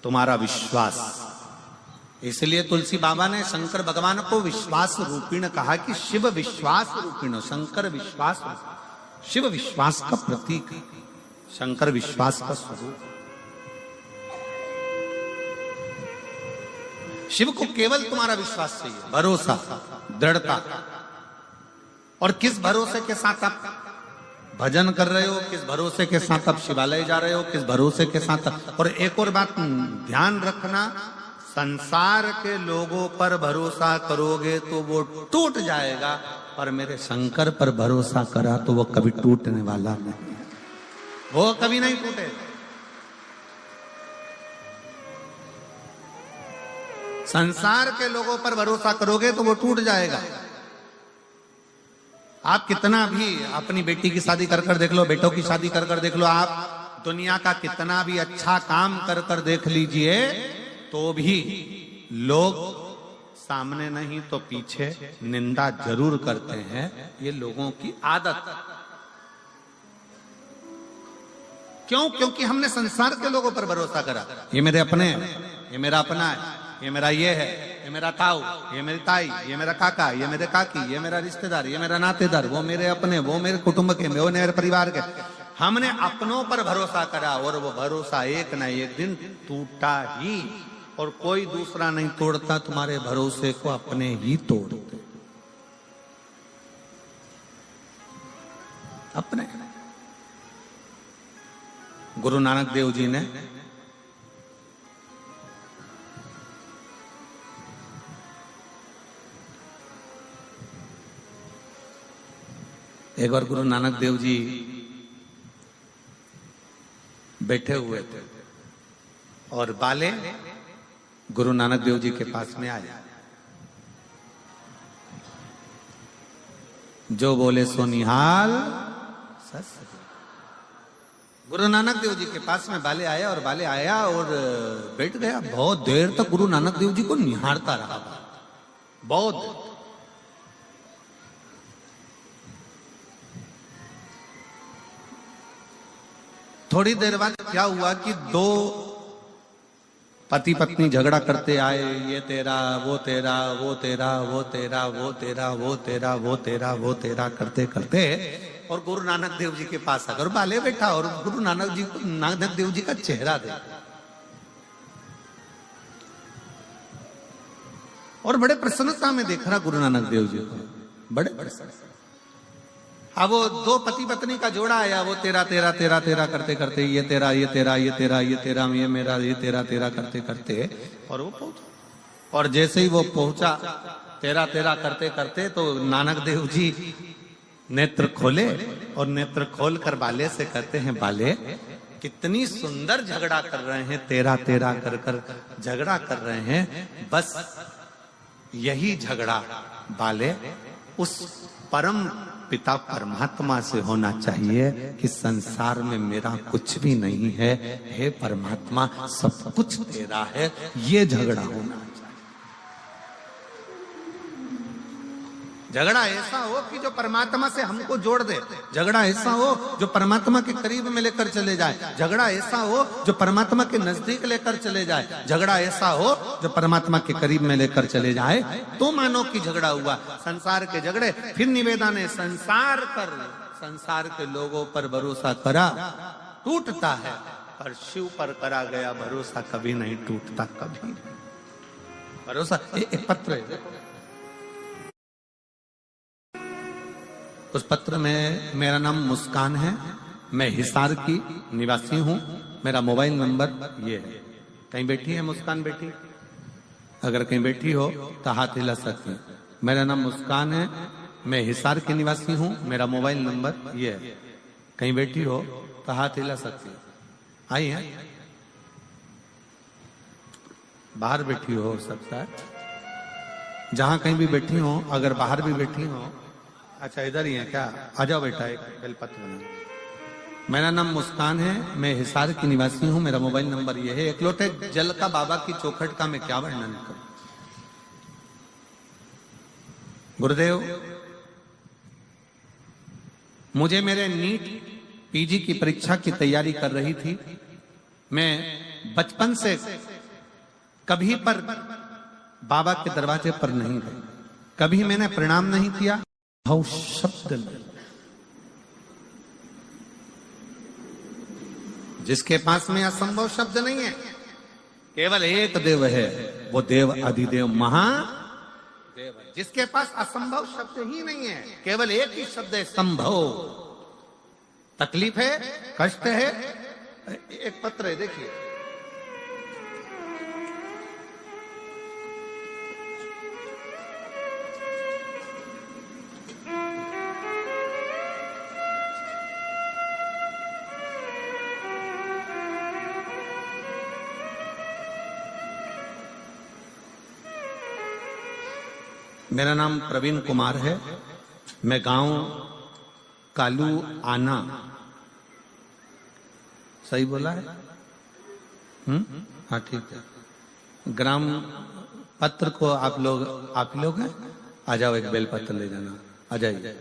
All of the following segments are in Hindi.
तुम्हारा विश्वास। इसलिए तुलसी बाबा ने शंकर भगवान को विश्वास रूपिण कहा कि शिव विश्वास रूपिण, शंकर विश्वास, शिव विश्वास का प्रतीक, शंकर विश्वास का स्वरूप। शिव को केवल तुम्हारा विश्वास चाहिए, भरोसा, दृढ़ता। और किस भरोसे के साथ आप भजन कर रहे हो, किस भरोसे के साथ आप शिवालय जा रहे हो, किस भरोसे के साथ। और एक और बात ध्यान रखना, संसार के लोगों पर भरोसा करोगे तो वो टूट जाएगा, पर मेरे शंकर पर भरोसा करा तो वो कभी टूटने वाला नहीं, वो कभी नहीं टूटेगा। संसार के लोगों पर भरोसा करोगे तो वो टूट जाएगा। आप कितना भी अपनी बेटी की शादी कर कर देख लो, बेटों की शादी कर कर देख लो, आप दुनिया का कितना भी अच्छा काम कर कर देख लीजिए, तो भी लोग सामने नहीं तो पीछे निंदा जरूर करते हैं। ये लोगों की आदत। क्यों? क्योंकि हमने संसार के लोगों पर भरोसा करा। ये मेरे अपने हैं, ये मेरा अपना है, ये मेरा ये है, ये मेरा ताऊ, ये मेरी ताई, ये मेरा काका, ये मेरे काकी, ये मेरा रिश्तेदार, ये मेरा नातेदार, वो मेरे अपने, वो मेरे कुटुंब के, वो मेरे परिवार के। हमने अपनों पर भरोसा करा और वो भरोसा एक ना एक दिन टूटा ही। और कोई दूसरा नहीं तोड़ता तुम्हारे भरोसे को, अपने ही तोड़ते, अपने। गुरु नानक देव जी ने एक बार गुरु नानक देव जी बैठे हुए थे और बाले गुरु नानक देव जी के पास में आए। जो बोले सो निहाल सस। गुरु नानक देव जी के पास में बाले आया और बाले आया और बैठ गया। बहुत देर तक गुरु नानक देव जी को निहारता रहा, बहुत। थोड़ी देर बाद क्या हुआ कि दो पति पत्नी झगड़ा करते आए। ये तेरा, वो तेरा, वो तेरा, वो तेरा, वो तेरा, वो तेरा, वो तेरा, वो तेरा करते करते और गुरु नानक देव जी के पास आकर बाले बैठा और गुरु नानक देव जी का चेहरा देखा और बड़े प्रसन्नता में देख रहा गुरु नानक देव जी को, बड़े प्रसन्न। अब वो दो पति पत्नी का जोड़ा आया, वो तेरा तेरा तेरा तेरा करते करते ये तेरा, ये तेरा, ये तेरा, ये तेरा, ये मेरा, ये तेरा तेरा करते करते और वो पहुंचा। और जैसे ही वो पहुंचा तेरा तेरा करते करते तो नानक देव जी नेत्र खोले और नेत्र खोल कर बाले से कहते हैं, बाले कितनी सुंदर झगड़ा कर रहे हैं, तेरा तेरा कर कर झगड़ा कर रहे हैं। बस यही झगड़ा बाले उस परम पिता परमात्मा से होना चाहिए कि संसार में मेरा कुछ भी नहीं है, हे परमात्मा सब कुछ तेरा है, ये झगड़ा होना चाहिए। झगड़ा ऐसा हो कि जो परमात्मा से हमको जोड़ दे, झगड़ा ऐसा हो जो परमात्मा के करीब में लेकर चले जाए, झगड़ा ऐसा हो जो परमात्मा के नजदीक लेकर चले जाए, झगड़ा ऐसा हो जो परमात्मा के करीब में लेकर चले जाए, तो मानो कि झगड़ा हुआ। संसार के झगड़े, फिर निवेदन है, संसार के लोगों पर भरोसा करा टूटता है, पर शिव पर करा गया भरोसा कभी नहीं टूटता, कभी भरोसा। एक पत्र है, उस पत्र में मेरा नाम मुस्कान है, मैं हिसार की निवासी हूं, मेरा मोबाइल नंबर ये है। कहीं बैठी है मुस्कान बेटी? अगर कहीं बैठी हो तो हाथ हिला सकती है। मेरा नाम मुस्कान है, मैं हिसार की निवासी हूं, मेरा मोबाइल नंबर ये है। कहीं बैठी हो तो हाथ हिला सकती है। आई है? बाहर बैठी हो सकता है, जहां कहीं भी बैठी हो, अगर बाहर भी बैठी हो। अच्छा इधर ही है क्या? आ जाओ बेटा, एक बेलपत्र बना। मेरा नाम मुस्कान है, मैं हिसार की निवासी हूं, मेरा मोबाइल नंबर यह है। एक लोटे जल का बाबा की चौखट का मैं क्या वर्णन करूं। गुरुदेव, मुझे मेरे नीट पीजी की परीक्षा की तैयारी कर रही थी। मैं बचपन से कभी पर बाबा के दरवाजे पर नहीं गए, कभी मैंने प्रणाम नहीं किया, भाव शब्द नहीं। जिसके पास में असंभव शब्द नहीं है, केवल एक देव है, वो देव अधिदेव महादेव है। जिसके पास असंभव शब्द ही नहीं है, केवल एक ही शब्द है, संभव। तकलीफ है, कष्ट है, एक पत्र है, देखिए, मेरा नाम प्रवीण कुमार है, मैं गांव कालू आना, सही बोला है? हाँ ठीक है। ग्राम पत्र को आप लोग हैं, आ जाओ, एक बेल पत्र ले जाना, आ जाइए।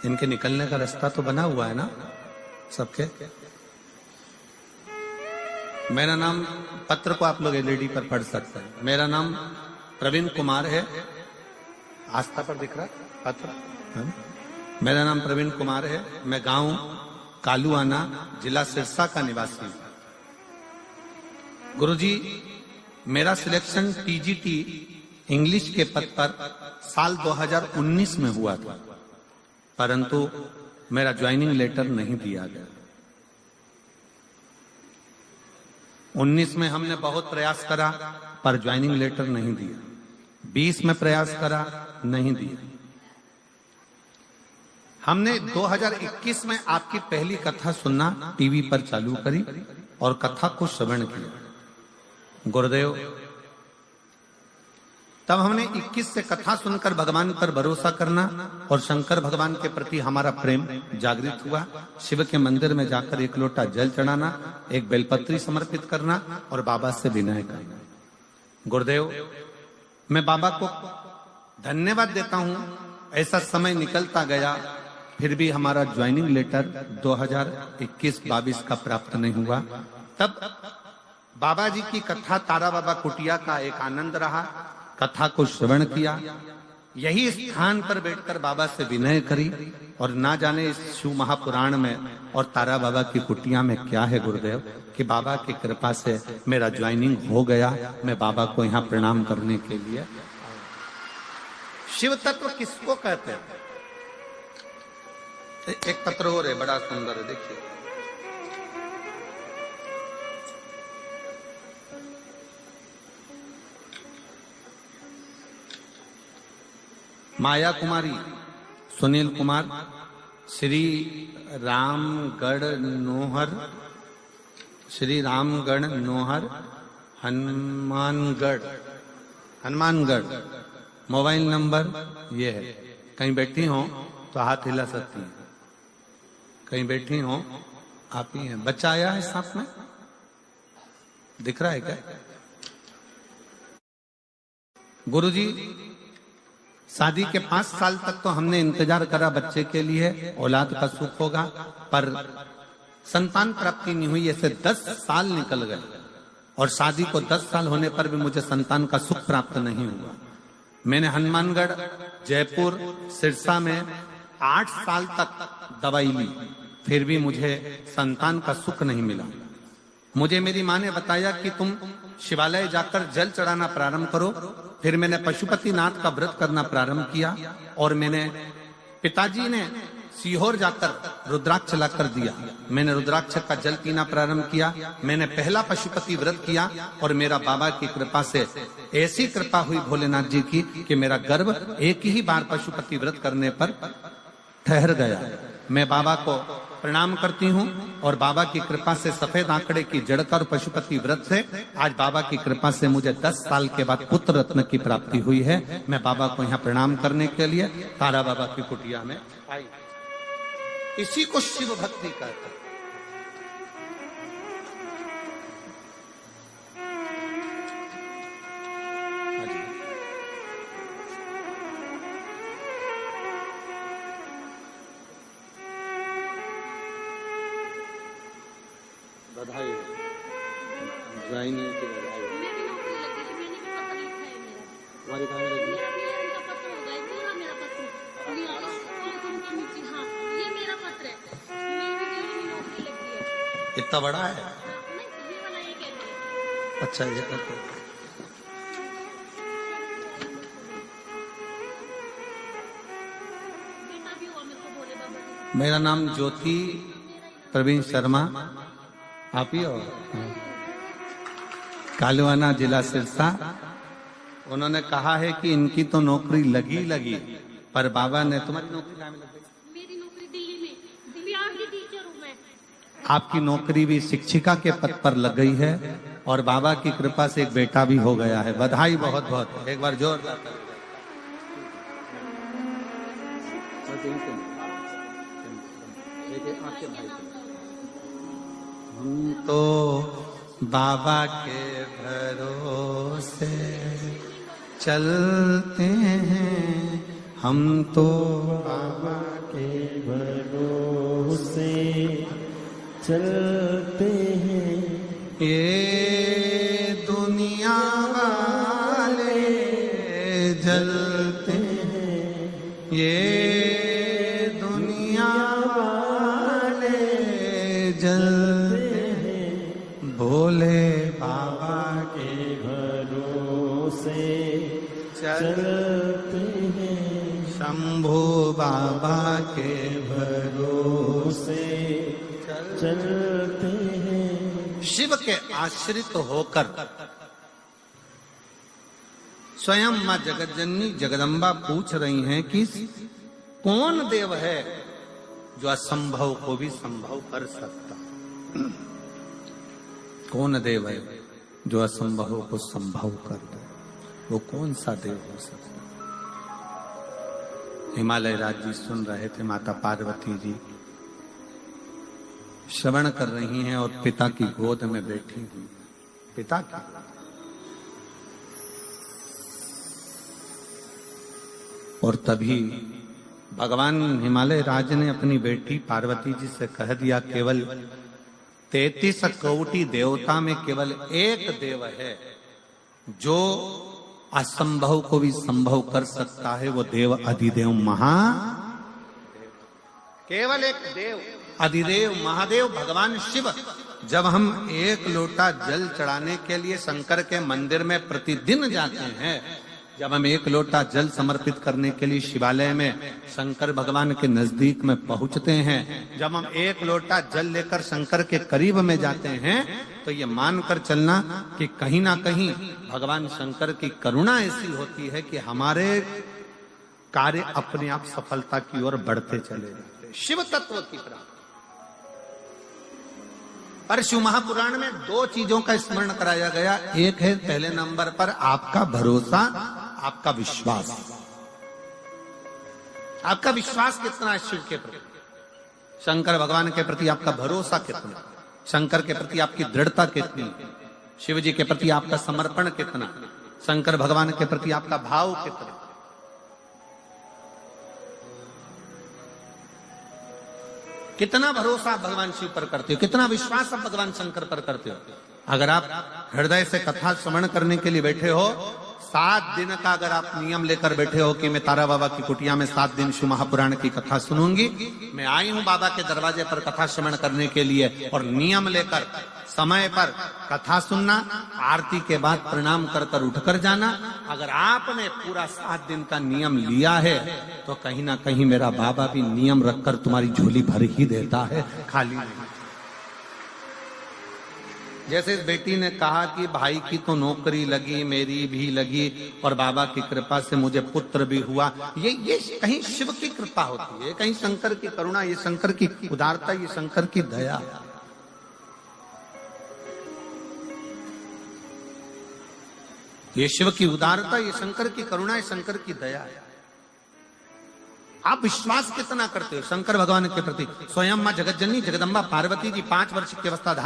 इनके निकलने का रास्ता तो बना हुआ है ना सबके? मेरा नाम, पत्र को आप लोग एलईडी पर पढ़ सकते हैं। मेरा नाम प्रवीण कुमार है, आस्था पर दिख रहा पत्र है? मेरा नाम प्रवीण कुमार है, मैं गांव कालूआना, जिला सिरसा का निवासी हूं। गुरुजी, मेरा सिलेक्शन टीजीटी इंग्लिश के पद पर साल 2019 में हुआ था, परंतु मेरा ज्वाइनिंग लेटर नहीं दिया गया। 19 में हमने बहुत प्रयास करा पर ज्वाइनिंग लेटर नहीं दिया। 20 में प्रयास करा, नहीं दिया। हमने 2021 में आपकी पहली कथा सुनना टीवी पर चालू करी और कथा को श्रवण किया। गुरुदेव, तब हमने 21 से कथा सुनकर भगवान पर भरोसा करना और शंकर भगवान के प्रति हमारा प्रेम जागृत हुआ। शिव के मंदिर में जाकर एक लोटा जल चढ़ाना, एक बेलपत्री समर्पित करना और बाबा से विनय करना। गुरुदेव, मैं बाबा को धन्यवाद देता हूं, ऐसा समय निकलता गया फिर भी हमारा ज्वाइनिंग लेटर 2021-22 का प्राप्त नहीं हुआ। तब बाबा जी की कथा तारा बाबा कुटिया का एक आनंद रहा, कथा को श्रवण किया। यही स्थान पर बैठकर बाबा से विनय करी और ना जाने इस शिव महापुराण में और तारा बाबा की कुटिया में क्या है गुरुदेव, कि बाबा की कृपा से मेरा ज्वाइनिंग हो गया। मैं बाबा को यहाँ प्रणाम करने के लिए। शिव तत्व किसको कहते हैं? एक पत्र और है, बड़ा सुंदर है, देखिए। माया कुमारी, सुनील कुमार, श्री रामगढ़ नोहर, श्री रामगढ़ नोहर, हनुमानगढ़। मोबाइल नंबर ये है। कहीं बैठी हो तो हाथ हिला सकती हैं, कहीं बैठी हो आप ही हैं। बच्चा आया है साथ में, दिख रहा है क्या? गुरुजी, शादी के 5 साल तक तो हमने इंतजार करा बच्चे के लिए, औलाद का सुख होगा, पर संतान प्राप्ति नहीं हुई। ऐसे 10 साल निकल गए और शादी को 10 साल होने पर भी मुझे संतान का सुख प्राप्त नहीं हुआ। मैंने हनुमानगढ़, जयपुर, सिरसा में 8 साल तक दवाई ली, फिर भी मुझे संतान का सुख नहीं मिला। मुझे मेरी माँ ने बताया कि तुम शिवालय जाकर जल चढ़ाना प्रारंभ करो। फिर मैंने पशुपतिनाथ का व्रत करना प्रारंभ किया और मैंने, पिताजी ने सीहोर जाकर रुद्राक्ष लाकर दिया, मैंने रुद्राक्ष का जल पीना प्रारंभ किया। मैंने पहला पशुपति व्रत किया और मेरा बाबा की कृपा से ऐसी कृपा हुई भोलेनाथ जी की कि मेरा गर्भ एक ही बार पशुपति व्रत करने पर ठहर गया। मैं बाबा को प्रणाम करती हूँ और बाबा की कृपा से सफेद आंकड़े की जड़कर पशुपति व्रत से आज बाबा की कृपा से मुझे 10 साल के बाद पुत्र रत्न की प्राप्ति हुई है। मैं बाबा को यहाँ प्रणाम करने के लिए तारा बाबा की कुटिया में आई। इसी को शिव भक्ति कहते हैं। बधाई ज्वाइन की बधाई। मेरी नौकरी लगी है, मैंने भी पत्र लिखा है मेरा। तुम्हारी कहाँ लगी? मेरा DLM का पत्र होगा, ये पूरा मेरा पत्र लिया है। कौन के नीचे, हाँ ये मेरा पत्र है। मेरी DLM में नौकरी लगी है। इतना बड़ा है? नहीं, ये वाला ये कहते हैं। अच्छा, ये करते बेटा भी हुआ मेरे को भोले बाबा का। मेरा नाम ज्योति प्रवीण शर्मा, आप ही हो? कालवाना, जिला सिरसा। उन्होंने कहा है कि इनकी तो नौकरी लगी, पर बाबा ने, तुम्हारी नौकरी कहाँ में लग गई? मेरी नौकरी दिल्ली में, बिहार की टीचर हूँ मैं। आपकी नौकरी भी शिक्षिका के पद पर लग गई है और बाबा की कृपा से एक बेटा भी हो गया है। बधाई बहुत बहुत, एक बार जोरदार। हम तो बाबा के भरोसे चलते हैं, हम तो बाबा के भरोसे चलते हैं। ये दुनिया वाले जलते हैं, ये दुनिया वाले जलते हैं, भोले बाबा के भरोसे चलते हैं, शंभू बाबा के भरोसे चलते हैं। शिव के आश्रित होकर स्वयं मां जगतजननी जगदम्बा पूछ रही हैं कि कौन देव है जो असंभव को भी संभव कर सकता? कौन देव है जो असंभव को संभव कर दे? वो कौन सा देव हो सकता? हिमालय राज जी सुन रहे थे, माता पार्वती जी श्रवण कर रही हैं और पिता की गोद में बैठी हुई। पिता की, और तभी भगवान हिमालय राज ने अपनी बेटी पार्वती जी से कह दिया, केवल 33 कोटि देवता में केवल एक देव है जो असंभव को भी संभव कर सकता है, वो देव अधिदेव केवल एक देव अधिदेव महादेव भगवान शिव। जब हम एक लोटा जल चढ़ाने के लिए शंकर के मंदिर में प्रतिदिन जाते हैं, जब हम एक लोटा जल समर्पित करने के लिए शिवालय में शंकर भगवान के नजदीक में पहुंचते हैं, जब हम एक लोटा जल लेकर शंकर के करीब में जाते हैं, तो ये मानकर चलना कि कहीं ना कहीं भगवान शंकर की करुणा ऐसी होती है कि हमारे कार्य अपने आप सफलता की ओर बढ़ते चले जाते। शिव तत्व की प्राप्ति। पर शिव महापुराण में 2 चीजों का स्मरण कराया गया। एक है पहले नंबर पर आपका भरोसा, आपका विश्वास। आपका विश्वास कितना है शिव के प्रति, शंकर भगवान के प्रति आपका भरोसा कितना, शंकर के प्रति आपकी दृढ़ता कितनी, शिव जी के प्रति आपका समर्पण कितना, शंकर भगवान के प्रति आपका भाव कितना। कितना भरोसा आप भगवान शिव पर करते हो, कितना विश्वास आप भगवान शंकर पर करते हो। अगर आप हृदय से कथा श्रवण करने के लिए बैठे हो, 7 दिन का अगर आप नियम लेकर बैठे हो कि मैं तारा बाबा की कुटिया में 7 दिन शिव महापुराण की कथा सुनूंगी, मैं आई हूं बाबा के दरवाजे पर कथा श्रवण करने के लिए, और नियम लेकर समय पर कथा सुनना, आरती के बाद प्रणाम कर कर उठकर जाना, अगर आपने पूरा 7 दिन का नियम लिया है तो कहीं ना कहीं मेरा बाबा भी नियम रखकर तुम्हारी झोली भर ही देता है, खाली नहीं। जैसे इस बेटी ने कहा कि भाई की तो नौकरी लगी, मेरी भी लगी, और बाबा की कृपा से मुझे पुत्र भी हुआ, ये कहीं शिव की कृपा होती है, कहीं शंकर की करुणा, ये शंकर की उदारता, ये शंकर की दया। ये शिव की उदारता, ये शंकर की करुणा, ये शंकर की दया है। आप विश्वास कितना करते हो शंकर भगवान के प्रति? स्वयं मां जगतजननी जगदम्बा पार्वती जी 5 वर्ष की अवस्था